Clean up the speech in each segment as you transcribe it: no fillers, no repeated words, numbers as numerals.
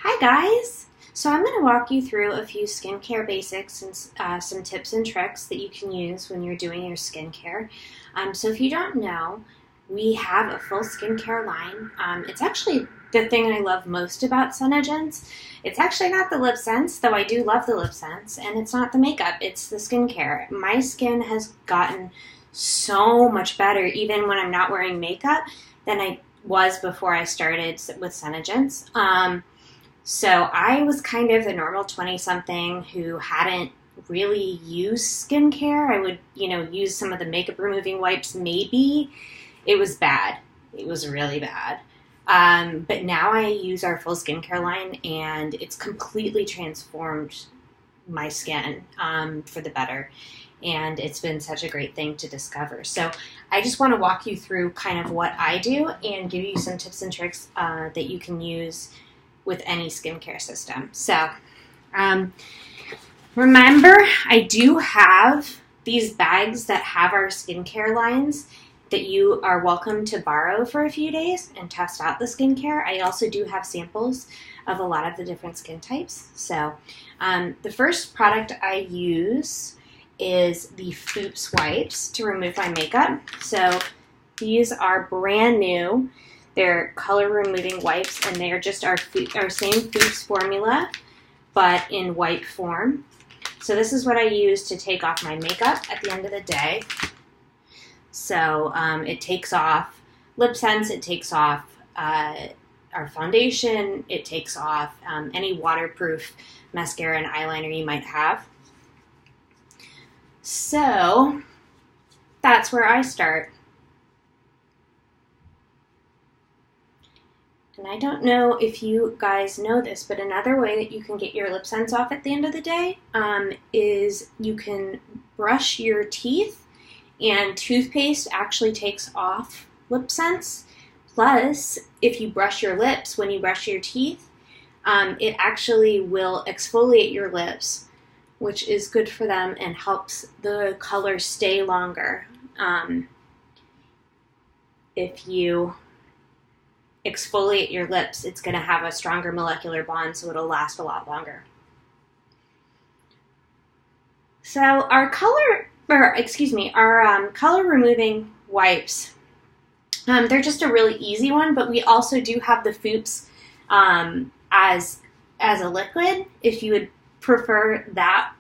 Hi guys! So I'm going to walk you through a few skincare basics and some tips and tricks that you can use when you're doing your skincare. So if you don't know, we have a full skincare line. It's actually the thing I love most about Senegence. It's actually not the lip sense, though I do love the lip sense, and it's not the makeup, it's the skincare. My skin has gotten so much better even when I'm not wearing makeup than I was before I started with Senegence. So I was kind of the normal 20-something who hadn't really used skincare. I would, use some of the makeup removing wipes maybe. It was bad. It was really bad. But now I use our full skincare line and it's completely transformed my skin for the better. And it's been such a great thing to discover. So I just want to walk you through kind of what I do and give you some tips and tricks that you can use with any skincare system. So remember, I do have these bags that have our skincare lines that you are welcome to borrow for a few days and test out the skincare. I also do have samples of a lot of the different skin types. So the first product I use is the Foops wipes to remove my makeup. So these are brand new. They're color removing wipes, and they are just our same Foops formula, but in wipe form. So this is what I use to take off my makeup at the end of the day. So it takes off lip sense, it takes off our foundation, it takes off any waterproof mascara and eyeliner you might have. So that's where I start. And I don't know if you guys know this, but another way that you can get your lip sense off at the end of the day is you can brush your teeth, and toothpaste actually takes off lip sense. Plus, if you brush your lips when you brush your teeth, it actually will exfoliate your lips, which is good for them and helps the color stay longer. If you exfoliate your lips, it's going to have a stronger molecular bond, so it'll last a lot longer. So our color removing wipes, they're just a really easy one, but we also do have the Foops as a liquid. If you would prefer that,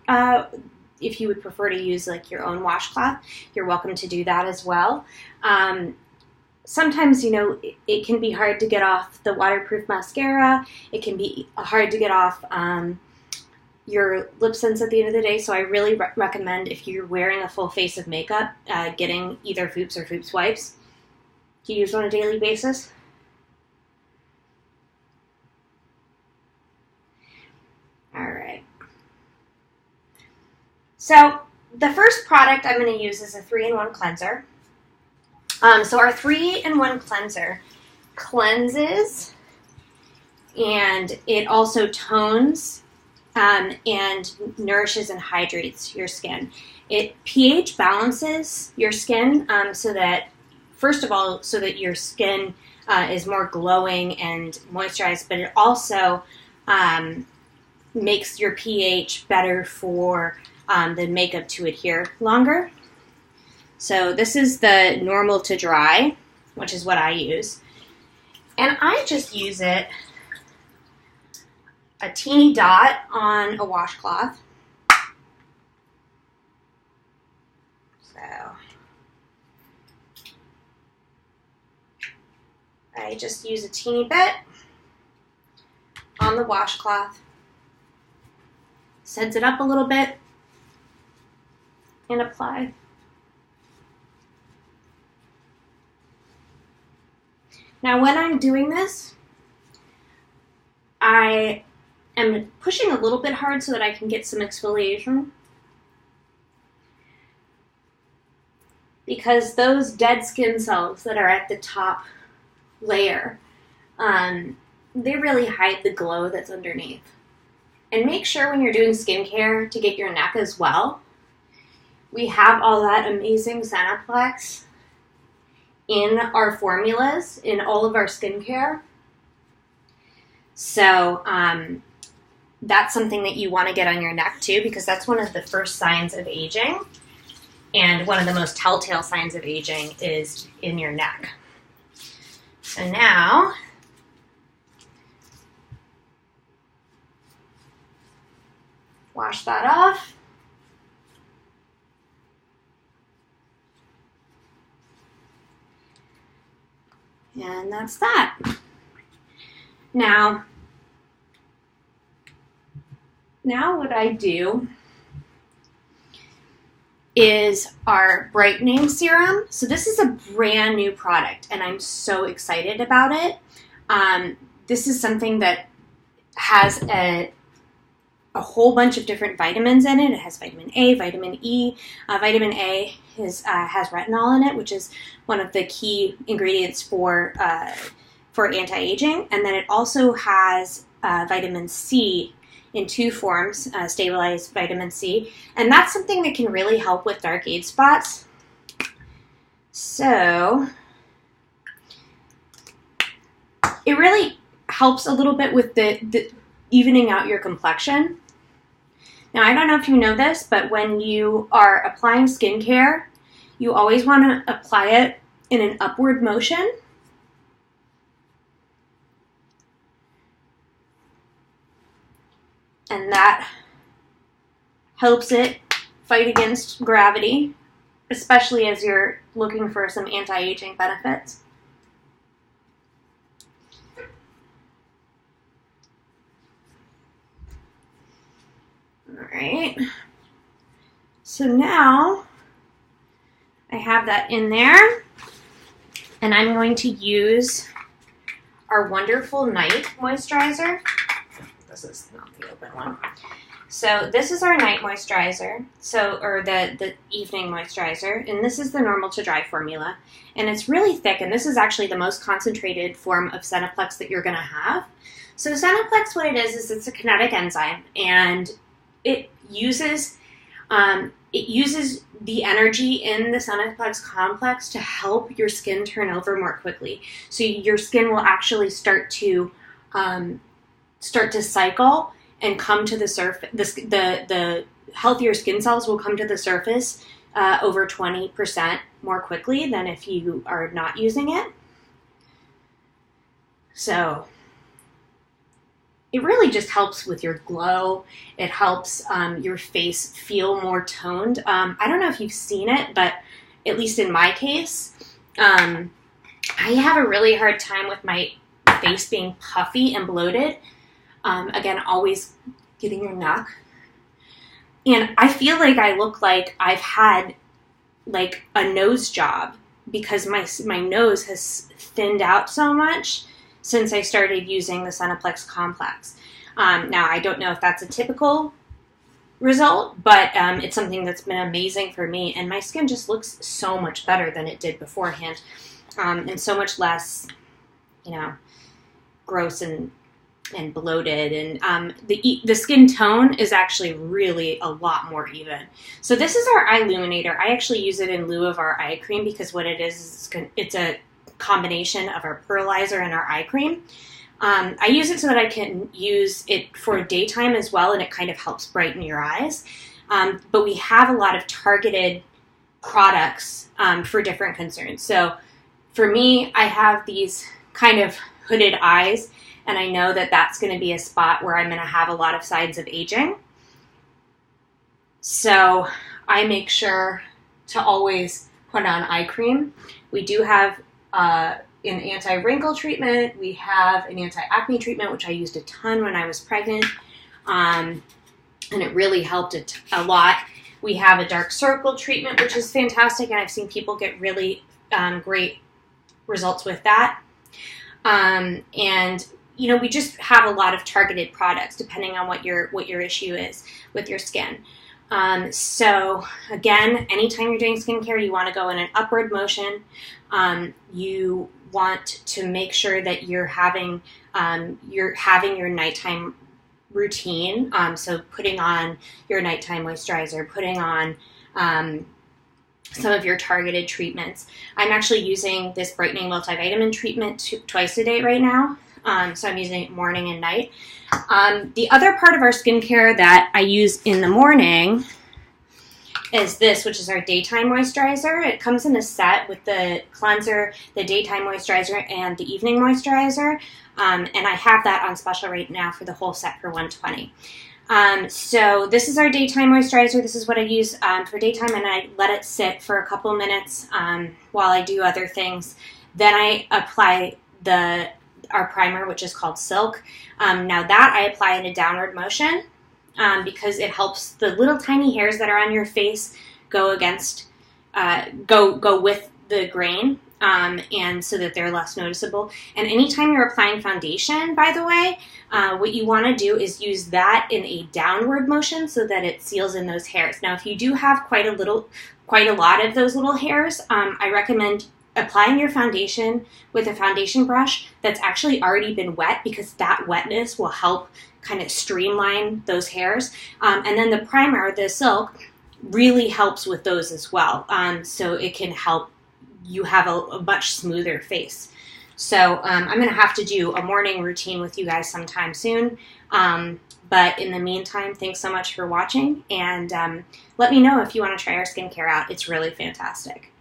if you would prefer to use like your own washcloth, you're welcome to do that as well. Sometimes, it can be hard to get off the waterproof mascara. It can be hard to get off your lip sense at the end of the day. So I really recommend, if you're wearing a full face of makeup, getting either Foops or Foops wipes to use on a daily basis. All right. So the first product I'm going to use is a 3-in-1 cleanser. So our 3-in-1 cleanser cleanses, and it also tones and nourishes and hydrates your skin. It pH balances your skin so that, first of all, so that your skin is more glowing and moisturized, but it also makes your pH better for the makeup to adhere longer. So this is the normal to dry, which is what I use. And I just use it a teeny dot on a washcloth. So I just use a teeny bit on the washcloth, suds it up a little bit, and apply. Now, when I'm doing this, I am pushing a little bit hard so that I can get some exfoliation, because those dead skin cells that are at the top layer, they really hide the glow that's underneath. And make sure when you're doing skincare to get your neck as well. We have all that amazing Senaplex in our formulas, in all of our skincare. So that's something that you want to get on your neck too, because that's one of the first signs of aging. And one of the most telltale signs of aging is in your neck. So now, wash that off. And that's that. Now what I do is our Brightening Serum. So this is a brand new product, and I'm so excited about it. This is something that has a whole bunch of different vitamins in it. It has vitamin A, vitamin E. Vitamin A has retinol in it, which is one of the key ingredients for anti-aging. And then it also has vitamin C in 2 forms, stabilized vitamin C. And that's something that can really help with dark age spots. So it really helps a little bit with the evening out your complexion. Now, I don't know if you know this, but when you are applying skincare, you always want to apply it in an upward motion. And that helps it fight against gravity, especially as you're looking for some anti-aging benefits. All right. So now I have that in there, and I'm going to use our wonderful night moisturizer. This is not the open one. So this is our night moisturizer, or the evening moisturizer, and this is the normal to dry formula. And it's really thick, and this is actually the most concentrated form of Seneplex that you're going to have. So Seneplex, what it is it's a kinetic enzyme, and it uses the energy in the Seneplex complex to help your skin turn over more quickly. So your skin will actually start to cycle and come to the surface. The healthier skin cells will come to the surface over 20% more quickly than if you are not using it. So it really just helps with your glow. It helps your face feel more toned. I don't know if you've seen it, but at least in my case, I have a really hard time with my face being puffy and bloated. Again, always getting your neck. And I feel like I look like I've had like a nose job because my nose has thinned out so much since I started using the Seneplex complex. Now, I don't know if that's a typical result, but it's something that's been amazing for me. And my skin just looks so much better than it did beforehand, and so much less, gross and bloated, and the skin tone is actually really a lot more even. So this is our EyeLuminator. I actually use it in lieu of our eye cream because what it is it's a combination of our pearlizer and our eye cream. I use it so that I can use it for daytime as well, and it kind of helps brighten your eyes. But we have a lot of targeted products for different concerns. So for me, I have these kind of hooded eyes, and I know that that's going to be a spot where I'm going to have a lot of signs of aging. So I make sure to always put on eye cream. We do have an anti-wrinkle treatment. We have an anti-acne treatment, which I used a ton when I was pregnant, and it really helped a lot. We have a dark circle treatment, which is fantastic, and I've seen people get really great results with that. And we just have a lot of targeted products depending on what your issue is with your skin. So again, anytime you're doing skincare, you want to go in an upward motion. You want to make sure that you're having your nighttime routine. So putting on your nighttime moisturizer, putting on some of your targeted treatments. I'm actually using this brightening multivitamin treatment twice a day right now. So I'm using it morning and night. The other part of our skincare that I use in the morning is this, which is our daytime moisturizer. It comes in a set with the cleanser, the daytime moisturizer, and the evening moisturizer. And I have that on special right now for the whole set for $120. So this is our daytime moisturizer. This is what I use for daytime, and I let it sit for a couple minutes while I do other things. Then I apply our primer, which is called Silk. Now that I apply in a downward motion because it helps the little tiny hairs that are on your face go with the grain. And so that they're less noticeable. And anytime you're applying foundation, by the way, what you want to do is use that in a downward motion so that it seals in those hairs. Now, if you do have quite a lot of those little hairs, I recommend applying your foundation with a foundation brush that's actually already been wet, because that wetness will help kind of streamline those hairs. And then the primer, the Silk, really helps with those as well. So it can help you have a much smoother face. So I'm going to have to do a morning routine with you guys sometime soon. But in the meantime, thanks so much for watching, and let me know if you want to try our skincare out. It's really fantastic.